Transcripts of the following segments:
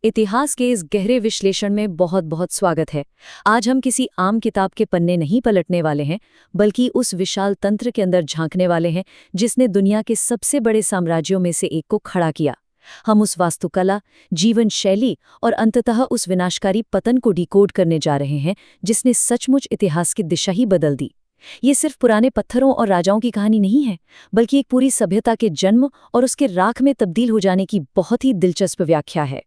इतिहास के इस गहरे विश्लेषण में बहुत बहुत स्वागत है। आज हम किसी आम किताब के पन्ने नहीं पलटने वाले हैं, बल्कि उस विशाल तंत्र के अंदर झांकने वाले हैं जिसने दुनिया के सबसे बड़े साम्राज्यों में से एक को खड़ा किया। हम उस वास्तुकला, जीवन शैली और अंततः उस विनाशकारी पतन को डिकोड करने जा रहे हैं जिसने सचमुच इतिहास की दिशा ही बदल दी। ये सिर्फ पुराने पत्थरों और राजाओं की कहानी नहीं है, बल्कि एक पूरी सभ्यता के जन्म और उसके राख में तब्दील हो जाने की बहुत ही दिलचस्प व्याख्या है।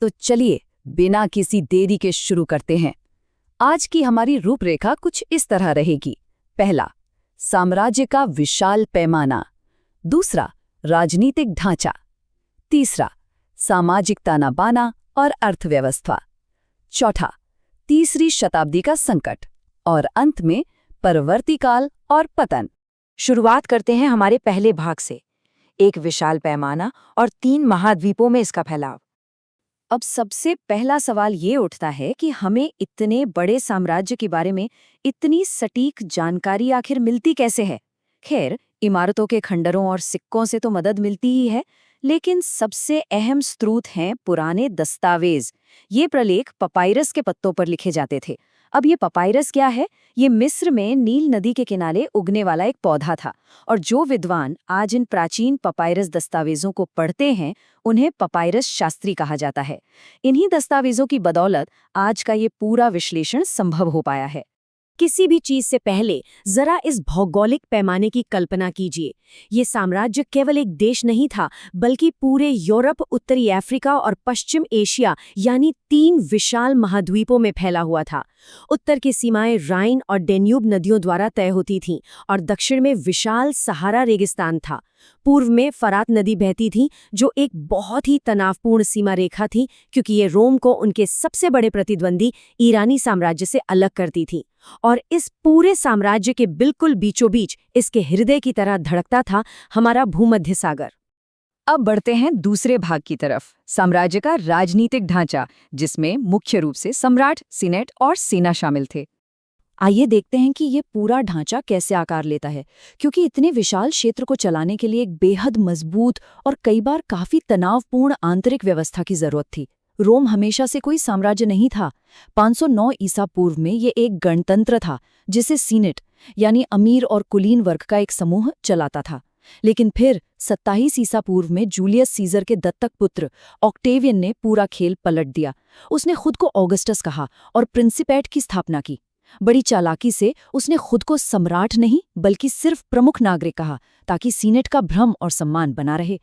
तो चलिए बिना किसी देरी के शुरू करते हैं। आज की हमारी रूपरेखा कुछ इस तरह रहेगी। पहला, साम्राज्य का विशाल पैमाना। दूसरा, राजनीतिक ढांचा। तीसरा, सामाजिक ताना-बाना और अर्थव्यवस्था। चौथा, तीसरी शताब्दी का संकट। और अंत में परवर्ती काल और पतन। शुरुआत करते हैं हमारे पहले भाग से, एक विशाल पैमाना और 3 महाद्वीपों में इसका फैलाव। अब सबसे पहला सवाल ये उठता है कि हमें इतने बड़े साम्राज्य के बारे में इतनी सटीक जानकारी आखिर मिलती कैसे है। खैर, इमारतों के खंडरों और सिक्कों से तो मदद मिलती ही है, लेकिन सबसे अहम स्रोत हैं पुराने दस्तावेज। ये प्रलेख पपाइरस के पत्तों पर लिखे जाते थे। अब ये पपाइरस क्या है? ये मिस्र में नील नदी के किनारे उगने वाला एक पौधा था, और जो विद्वान आज इन प्राचीन पपाइरस दस्तावेजों को पढ़ते हैं उन्हें पपाइरस शास्त्री कहा जाता है। इन्हीं दस्तावेजों की बदौलत आज का ये पूरा विश्लेषण संभव हो पाया है। किसी भी चीज से पहले जरा इस भौगोलिक पैमाने की कल्पना कीजिए। ये साम्राज्य केवल एक देश नहीं था, बल्कि पूरे यूरोप, उत्तरी अफ्रीका और पश्चिम एशिया यानी 3 विशाल महाद्वीपों में फैला हुआ था। उत्तर की सीमाएं राइन और डेन्यूब नदियों द्वारा तय होती थीं और दक्षिण में विशाल सहारा रेगिस्तान था। पूर्व में फरात नदी बहती थी, जो एक बहुत ही तनावपूर्ण सीमा रेखा थी, क्योंकि ये रोम को उनके सबसे बड़े प्रतिद्वंदी ईरानी साम्राज्य से अलग करती थी। और इस पूरे साम्राज्य के बिल्कुल बीचों बीच, इसके हृदय की तरह धड़कता था हमारा भूमध्य सागर। अब बढ़ते हैं दूसरे भाग की तरफ, साम्राज्य का राजनीतिक ढांचा, जिसमें मुख्य रूप से सम्राट, सीनेट और सेना शामिल थे। आइए देखते हैं कि ये पूरा ढांचा कैसे आकार लेता है, क्योंकि इतने विशाल क्षेत्र को चलाने के लिए एक बेहद मजबूत और कई बार काफी तनावपूर्ण आंतरिक व्यवस्था की जरूरत थी। रोम हमेशा से कोई साम्राज्य नहीं था। 509 ईसा पूर्व में ये एक गणतंत्र था जिसे सीनेट यानी अमीर और कुलीन वर्ग का एक समूह चलाता था। लेकिन फिर 27 ईसा पूर्व में जूलियस सीजर के दत्तक पुत्र ऑक्टेवियन ने पूरा खेल पलट दिया। उसने खुद को ऑगस्टस कहा और प्रिंसिपेट की स्थापना की। बड़ी चालाकी से उसने खुद को सम्राट नहीं बल्कि सिर्फ प्रमुख नागरिक कहा, ताकि सीनेट का भ्रम और सम्मान बना रहे।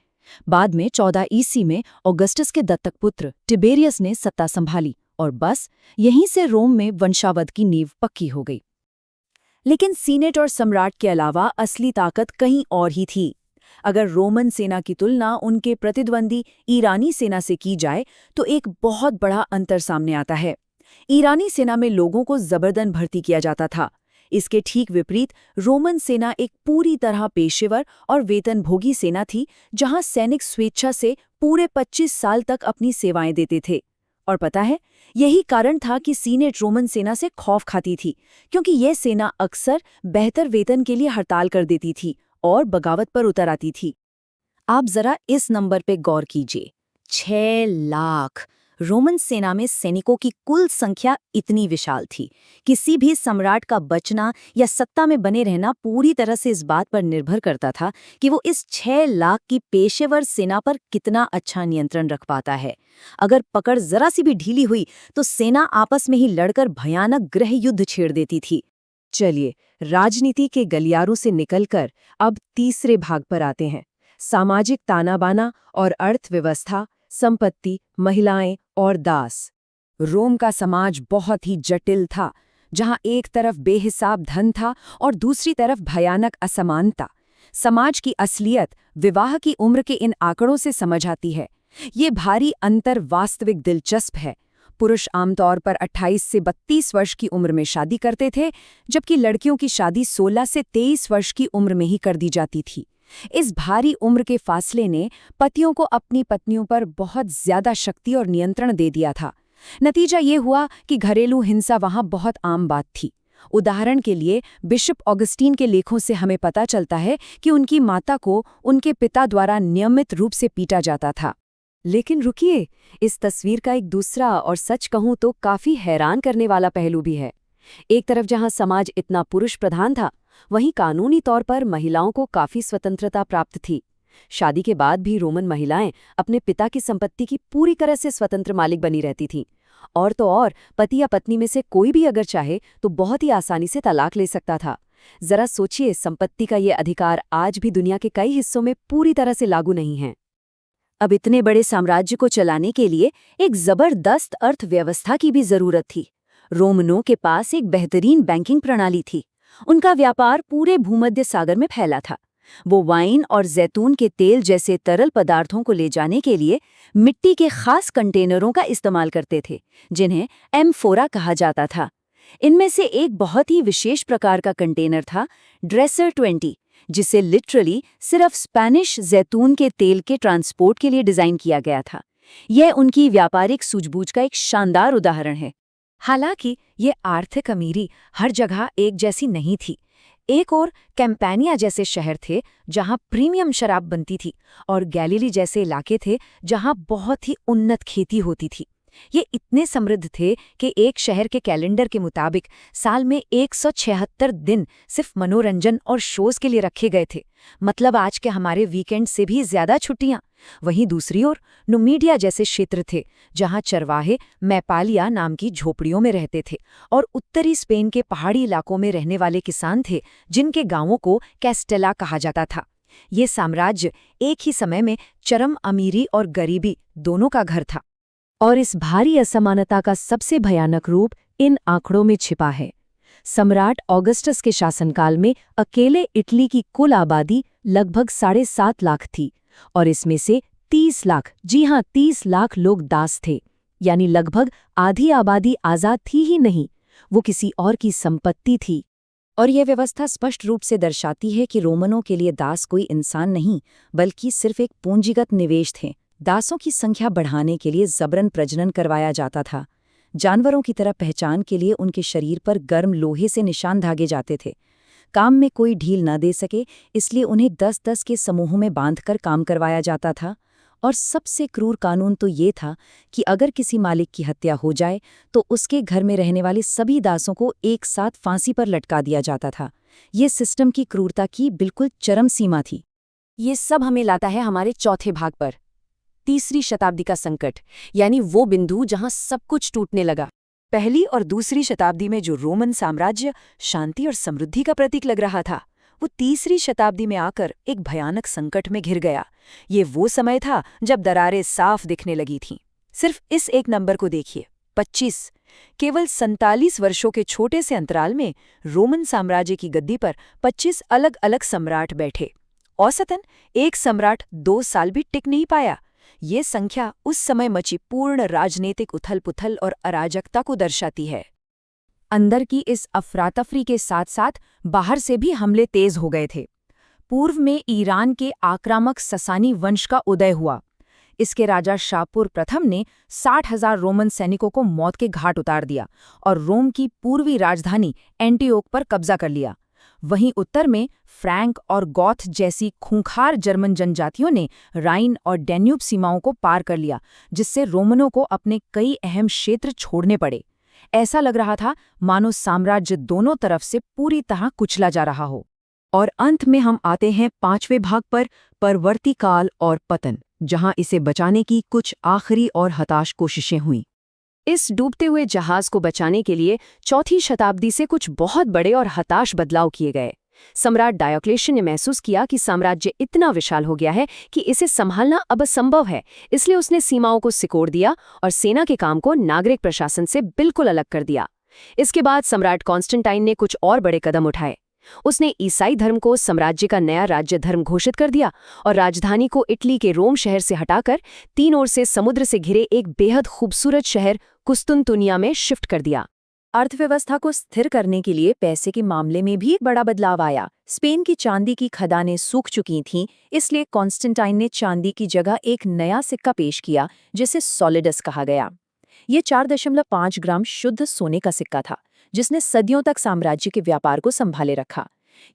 बाद में 14 ईसी में ऑगस्टस के दत्तक पुत्र टिबेरियस ने सत्ता संभाली और बस यहीं से रोम में वंशावद की नींव पक्की हो गई। लेकिन सीनेट और सम्राट के अलावा असली ताकत कहीं और ही थी। अगर रोमन सेना की तुलना उनके प्रतिद्वंदी ईरानी सेना से की जाए तो एक बहुत बड़ा अंतर सामने आता है। ईरानी सेना में लोगों को जबरदन भर्ती किया जाता था। इसके ठीक विपरीत रोमन सेना एक पूरी तरह पेशेवर और वेतनभोगी सेना थी, जहां सैनिक स्वेच्छा से पूरे 25 साल तक अपनी सेवाएं देते थे। और पता है, यही कारण था कि सीनेट रोमन सेना से खौफ खाती थी, क्योंकि यह सेना अक्सर बेहतर वेतन के लिए हड़ताल कर देती थी और बगावत पर उतर आती थी। आप जरा इस नंबर पे गौर कीजिए, 6 लाख। रोमन सेना में सैनिकों की कुल संख्या इतनी विशाल थी। किसी भी सम्राट का बचना या सत्ता में बने रहना पूरी तरह से इस बात पर निर्भर करता था कि वो इस 6 लाख की पेशेवर सेना पर कितना अच्छा नियंत्रण रख पाता है। अगर पकड़ जरा सी भी ढीली हुई तो सेना आपस में ही लड़कर भयानक गृह युद्ध छेड़ देती थी। चलिए, राजनीति के गलियारों से निकलकर अब तीसरे भाग पर आते हैं, सामाजिक ताना-बाना और अर्थव्यवस्था, संपत्ति, महिलाएं और दास। रोम का समाज बहुत ही जटिल था, जहां एक तरफ बेहिसाब धन था और दूसरी तरफ भयानक असमानता। समाज की असलियत विवाह की उम्र के इन आंकड़ों से समझ आती है। ये भारी अंतर वास्तविक दिलचस्प है। पुरुष आमतौर पर 28 से 32 वर्ष की उम्र में शादी करते थे, जबकि लड़कियों की शादी 16 से 23 वर्ष की उम्र में ही कर दी जाती थी। इस भारी उम्र के फासले ने पतियों को अपनी पत्नियों पर बहुत ज्यादा शक्ति और नियंत्रण दे दिया था। नतीजा ये हुआ कि घरेलू हिंसा वहां बहुत आम बात थी। उदाहरण के लिए, बिशप ऑगस्टीन के लेखों से हमें पता चलता है कि उनकी माता को उनके पिता द्वारा नियमित रूप से पीटा जाता था। लेकिन रुकिए, इस तस्वीर का एक दूसरा और सच कहूं तो काफी हैरान करने वाला पहलू भी है। एक तरफ जहां समाज इतना पुरुष प्रधान था, वहीं कानूनी तौर पर महिलाओं को काफी स्वतंत्रता प्राप्त थी। शादी के बाद भी रोमन महिलाएं अपने पिता की संपत्ति की पूरी तरह से स्वतंत्र मालिक बनी रहती थीं। और तो और, पति या पत्नी में से कोई भी अगर चाहे तो बहुत ही आसानी से तलाक ले सकता था। जरा सोचिए, संपत्ति का ये अधिकार आज भी दुनिया के कई हिस्सों में पूरी तरह से लागू नहीं है। अब इतने बड़े साम्राज्य को चलाने के लिए एक जबरदस्त अर्थव्यवस्था की भी जरूरत थी। रोमनों के पास एक बेहतरीन बैंकिंग प्रणाली थी। उनका व्यापार पूरे भूमध्य सागर में फैला था। वो वाइन और जैतून के तेल जैसे तरल पदार्थों को ले जाने के लिए मिट्टी के खास कंटेनरों का इस्तेमाल करते थे, जिन्हें एम्फोरा कहा जाता था। इनमें से एक बहुत ही विशेष प्रकार का कंटेनर था ड्रेसर 20, जिसे लिटरली सिर्फ स्पेनिश जैतून के तेल के ट्रांसपोर्ट के लिए डिजाइन किया गया था। यह उनकी व्यापारिक सूझबूझ का एक शानदार उदाहरण है। हालांकि ये आर्थिक अमीरी हर जगह एक जैसी नहीं थी। एक और कैंपेनिया जैसे शहर थे जहां प्रीमियम शराब बनती थी, और गैलीली जैसे इलाके थे जहां बहुत ही उन्नत खेती होती थी। ये इतने समृद्ध थे कि एक शहर के कैलेंडर के मुताबिक साल में 176 दिन सिर्फ मनोरंजन और शोज के लिए रखे गए थे। मतलब आज के हमारे वीकेंड से भी ज्यादा छुट्टियां। वहीं दूसरी ओर नुमीडिया जैसे क्षेत्र थे जहां चरवाहे मैपालिया नाम की झोपड़ियों में रहते थे, और उत्तरी स्पेन के पहाड़ी इलाकों में रहने वाले किसान थे जिनके गांवों को कैस्टेला कहा जाता था। ये साम्राज्य एक ही समय में चरम अमीरी और गरीबी दोनों का घर था। और इस भारी असमानता का सबसे भयानक रूप इन आंकड़ों में छिपा है। सम्राट ऑगस्टस के शासनकाल में अकेले इटली की कुल आबादी लगभग 7.5 लाख थी, और इसमें से 30 लाख, जी हां 30 लाख लोग दास थे। यानी लगभग आधी आबादी आजाद थी ही नहीं, वो किसी और की संपत्ति थी। और यह व्यवस्था स्पष्ट रूप से दर्शाती है कि रोमनों के लिए दास कोई इंसान नहीं, बल्कि सिर्फ एक पूंजीगत निवेश थे। दासों की संख्या बढ़ाने के लिए जबरन प्रजनन करवाया जाता था। जानवरों की तरह पहचान के लिए उनके शरीर पर गर्म लोहे से निशान दागे जाते थे। काम में कोई ढील न दे सके, इसलिए उन्हें 10-10 के समूहों में बांधकर काम करवाया जाता था। और सबसे क्रूर कानून तो ये था कि अगर किसी मालिक की हत्या हो जाए तो उसके घर में रहने वाले सभी दासों को एक साथ फांसी पर लटका दिया जाता था। ये सिस्टम की क्रूरता की बिल्कुल चरम सीमा थी। ये सब हमें लाता है हमारे चौथे भाग पर, तीसरी शताब्दी का संकट, यानी वो बिंदु जहां सब कुछ टूटने लगा। पहली और दूसरी शताब्दी में जो रोमन साम्राज्य शांति और समृद्धि का प्रतीक लग रहा था, वो तीसरी शताब्दी में आकर एक भयानक संकट में घिर गया। ये वो समय था जब दरारें साफ दिखने लगी थीं। सिर्फ इस एक नंबर को देखिए, 25। केवल 47 वर्षों के छोटे से अंतराल में रोमन साम्राज्य की गद्दी पर 25 अलग अलग सम्राट बैठे। औसतन एक सम्राट 2 साल भी टिक नहीं पाया। ये संख्या उस समय मची पूर्ण राजनीतिक उथल-पुथल और अराजकता को दर्शाती है। अंदर की इस अफरातफरी के साथ साथ बाहर से भी हमले तेज हो गए थे। पूर्व में ईरान के आक्रामक ससानी वंश का उदय हुआ। इसके राजा शापुर प्रथम ने 60,000 रोमन सैनिकों को मौत के घाट उतार दिया और रोम की पूर्वी राजधानी एंटिओक पर कब्जा कर लिया। वहीं उत्तर में फ्रैंक और गॉथ जैसी खूंखार जर्मन जनजातियों ने राइन और डैन्यूब सीमाओं को पार कर लिया, जिससे रोमनों को अपने कई अहम क्षेत्र छोड़ने पड़े। ऐसा लग रहा था मानो साम्राज्य दोनों तरफ से पूरी तरह कुचला जा रहा हो। और अंत में हम आते हैं 5वें भाग पर, परवर्ती काल और पतन, जहां इसे बचाने की कुछ आखिरी और हताश कोशिशें हुईं। इस डूबते हुए जहाज को बचाने के लिए चौथी शताब्दी से कुछ बहुत बड़े और हताश बदलाव किए गए। सम्राट डायोक्लेशियन ने महसूस किया कि साम्राज्य इतना विशाल हो गया है कि इसे संभालना अब असंभव है, इसलिए उसने सीमाओं को सिकोड़ दिया और सेना के काम को नागरिक प्रशासन से बिल्कुल अलग कर दिया। इसके बाद सम्राट कॉन्स्टेंटाइन ने कुछ और बड़े कदम उठाए। उसने ईसाई धर्म को साम्राज्य का नया राज्य धर्म घोषित कर दिया और राजधानी को इटली के रोम शहर से हटाकर 3 ओर से समुद्र से घिरे एक बेहद खूबसूरत शहर कुस्तुनतुनिया में शिफ्ट कर दिया। अर्थव्यवस्था को स्थिर करने के लिए पैसे के मामले में भी एक बड़ा बदलाव आया। स्पेन की चांदी की खदानें सूख चुकी थीं, इसलिए कॉन्स्टेंटाइन ने चांदी की जगह एक नया सिक्का पेश किया जिसे सॉलिडस कहा गया। ये 4.5 ग्राम शुद्ध सोने का सिक्का था, जिसने सदियों तक साम्राज्य के व्यापार को संभाले रखा।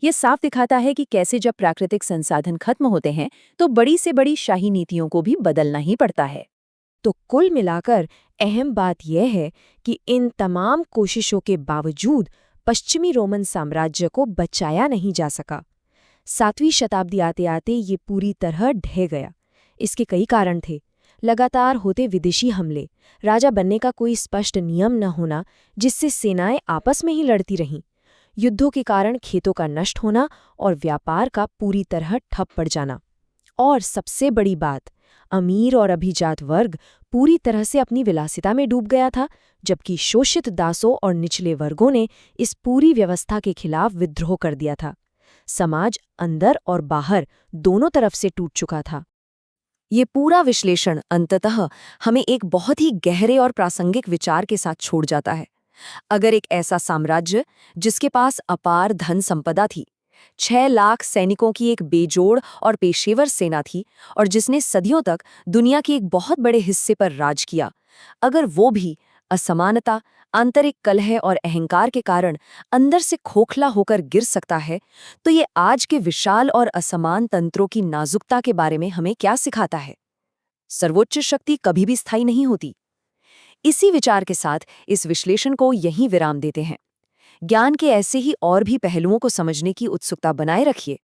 ये साफ दिखाता है कि कैसे जब प्राकृतिक संसाधन खत्म होते हैं तो बड़ी से बड़ी शाही नीतियों को भी बदलना ही पड़ता है। तो कुल मिलाकर अहम बात यह है कि इन तमाम कोशिशों के बावजूद पश्चिमी रोमन साम्राज्य को बचाया नहीं जा सका। 7वीं शताब्दी आते आते ये पूरी तरह ढह गया। इसके कई कारण थे। लगातार होते विदेशी हमले, राजा बनने का कोई स्पष्ट नियम न होना जिससे सेनाएं आपस में ही लड़ती रहीं, युद्धों के कारण खेतों का नष्ट होना और व्यापार का पूरी तरह ठप पड़ जाना। और सबसे बड़ी बात, अमीर और अभिजात वर्ग पूरी तरह से अपनी विलासिता में डूब गया था, जबकि शोषित दासों और निचले वर्गों ने इस पूरी व्यवस्था के खिलाफ विद्रोह कर दिया था। समाज अंदर और बाहर दोनों तरफ से टूट चुका था। ये पूरा विश्लेषण अंततः हमें एक बहुत ही गहरे और प्रासंगिक विचार के साथ छोड़ जाता है। अगर एक ऐसा साम्राज्य जिसके पास अपार धन संपदा थी, 6 लाख सैनिकों की एक बेजोड़ और पेशेवर सेना थी और जिसने सदियों तक दुनिया के एक बहुत बड़े हिस्से पर राज किया, अगर वो भी असमानता, आंतरिक कलह और अहंकार के कारण अंदर से खोखला होकर गिर सकता है, तो ये आज के विशाल और असमान तंत्रों की नाजुकता के बारे में हमें क्या सिखाता है? सर्वोच्च शक्ति कभी भी स्थायी नहीं होती। इसी विचार के साथ इस विश्लेषण को यहीं विराम देते हैं। ज्ञान के ऐसे ही और भी पहलुओं को समझने की उत्सुकता बनाए रखिए।